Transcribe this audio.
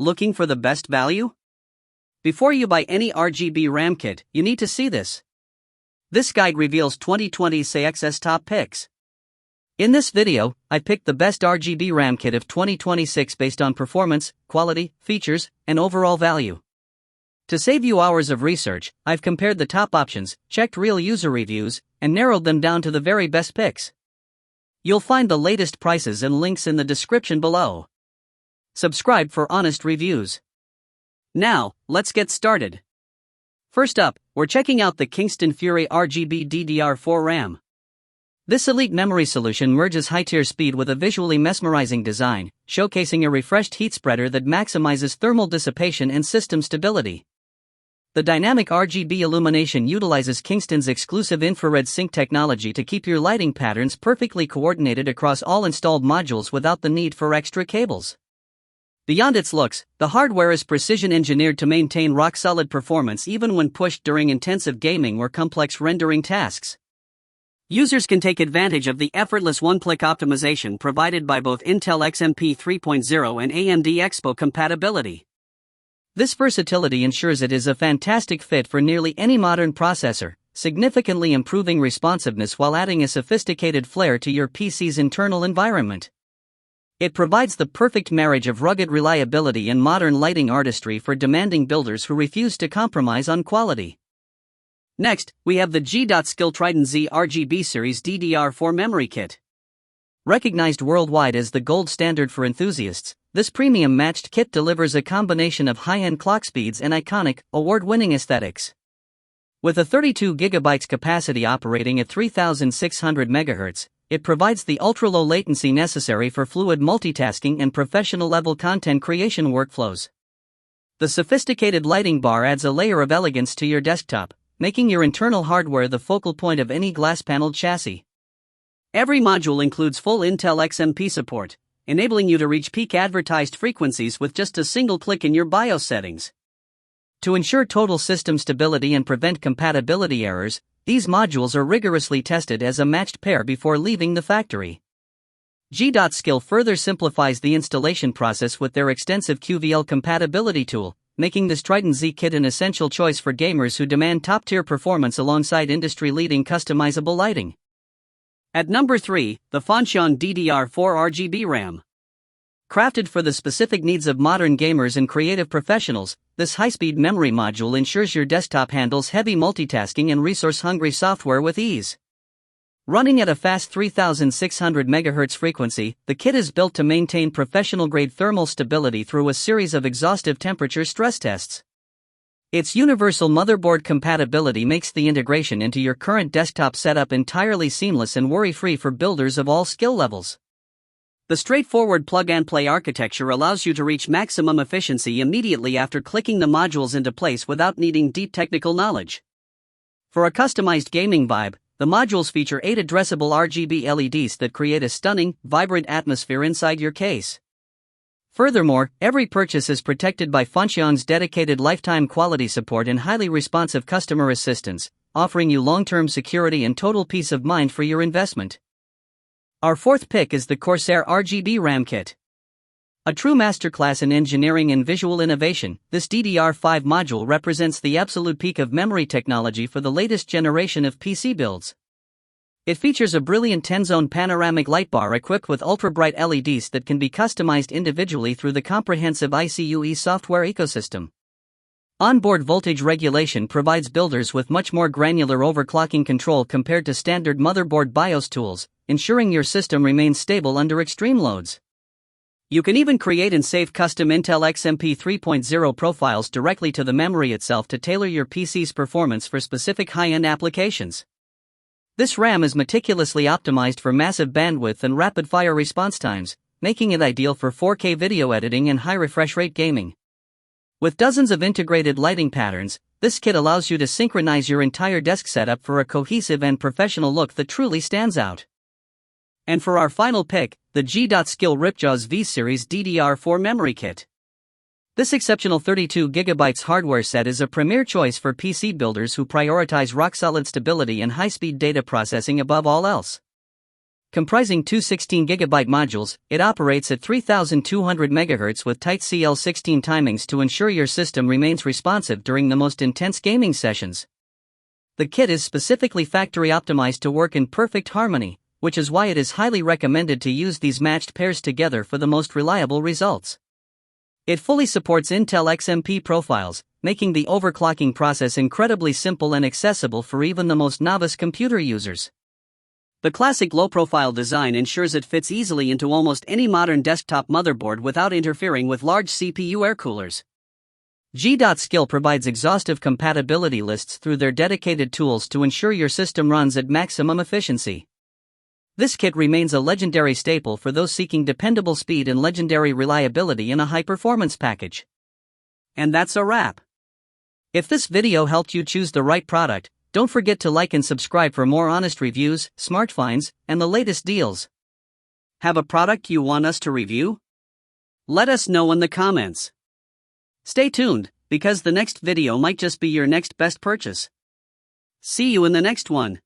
Looking for the best value? Before you buy any RGB RAM kit, you need to see this. This guide reveals 2020 CXS top picks. In this video, I picked the best RGB RAM kit of 2026 based on performance, quality, features, and overall value. To save you hours of research, I've compared the top options, checked real user reviews, and narrowed them down to the very best picks. You'll find the latest prices and links in the description below. Subscribe for honest reviews. Now, let's get started. First up, we're checking out the Kingston Fury RGB DDR4 RAM. This elite memory solution merges high-tier speed with a visually mesmerizing design, showcasing a refreshed heat spreader that maximizes thermal dissipation and system stability. The dynamic RGB illumination utilizes Kingston's exclusive infrared sync technology to keep your lighting patterns perfectly coordinated across all installed modules without the need for extra cables. Beyond its looks, the hardware is precision-engineered to maintain rock-solid performance even when pushed during intensive gaming or complex rendering tasks. Users can take advantage of the effortless one-click optimization provided by both Intel XMP 3.0 and AMD Expo compatibility. This versatility ensures it is a fantastic fit for nearly any modern processor, significantly improving responsiveness while adding a sophisticated flair to your PC's internal environment. It provides the perfect marriage of rugged reliability and modern lighting artistry for demanding builders who refuse to compromise on quality. Next, we have the G.SKILL Trident Z RGB Series DDR4 Memory Kit. Recognized worldwide as the gold standard for enthusiasts, this premium matched kit delivers a combination of high-end clock speeds and iconic, award-winning aesthetics. With a 32 GB capacity operating at 3600 MHz, it provides the ultra-low latency necessary for fluid multitasking and professional-level content creation workflows. The sophisticated lighting bar adds a layer of elegance to your desktop, making your internal hardware the focal point of any glass-paneled chassis. Every module includes full Intel XMP support, enabling you to reach peak advertised frequencies with just a single click in your BIOS settings. To ensure total system stability and prevent compatibility errors, these modules are rigorously tested as a matched pair before leaving the factory. G.SKILL further simplifies the installation process with their extensive QVL compatibility tool, making this Trident Z kit an essential choice for gamers who demand top-tier performance alongside industry-leading customizable lighting. At number 3, the Fanxion DDR4 RGB RAM. Crafted for the specific needs of modern gamers and creative professionals, this high-speed memory module ensures your desktop handles heavy multitasking and resource-hungry software with ease. Running at a fast 3600 MHz frequency, the kit is built to maintain professional-grade thermal stability through a series of exhaustive temperature stress tests. Its universal motherboard compatibility makes the integration into your current desktop setup entirely seamless and worry-free for builders of all skill levels. The straightforward plug-and-play architecture allows you to reach maximum efficiency immediately after clicking the modules into place without needing deep technical knowledge. For a customized gaming vibe, the modules feature 8 addressable RGB LEDs that create a stunning, vibrant atmosphere inside your case. Furthermore, every purchase is protected by Fanxion's dedicated lifetime quality support and highly responsive customer assistance, offering you long-term security and total peace of mind for your investment. Our fourth pick is the Corsair RGB RAM Kit. A true masterclass in engineering and visual innovation, this DDR5 module represents the absolute peak of memory technology for the latest generation of PC builds. It features a brilliant 10-zone panoramic light bar equipped with ultra-bright LEDs that can be customized individually through the comprehensive iCUE software ecosystem. Onboard voltage regulation provides builders with much more granular overclocking control compared to standard motherboard BIOS tools, ensuring your system remains stable under extreme loads. You can even create and save custom Intel XMP 3.0 profiles directly to the memory itself to tailor your PC's performance for specific high-end applications. This RAM is meticulously optimized for massive bandwidth and rapid-fire response times, making it ideal for 4K video editing and high refresh rate gaming. With dozens of integrated lighting patterns, this kit allows you to synchronize your entire desk setup for a cohesive and professional look that truly stands out. And for our final pick, the G.SKILL Ripjaws V-Series DDR4 Memory Kit. This exceptional 32 GB hardware set is a premier choice for PC builders who prioritize rock-solid stability and high-speed data processing above all else. Comprising two 16GB modules, it operates at 3200 MHz with tight CL16 timings to ensure your system remains responsive during the most intense gaming sessions. The kit is specifically factory optimized to work in perfect harmony, which is why it is highly recommended to use these matched pairs together for the most reliable results. It fully supports Intel XMP profiles, making the overclocking process incredibly simple and accessible for even the most novice computer users. The classic low-profile design ensures it fits easily into almost any modern desktop motherboard without interfering with large CPU air coolers. G.SKILL provides exhaustive compatibility lists through their dedicated tools to ensure your system runs at maximum efficiency. This kit remains a legendary staple for those seeking dependable speed and legendary reliability in a high-performance package. And that's a wrap. If this video helped you choose the right product, don't forget to like and subscribe for more honest reviews, smart finds, and the latest deals. Have a product you want us to review? Let us know in the comments. Stay tuned, because the next video might just be your next best purchase. See you in the next one.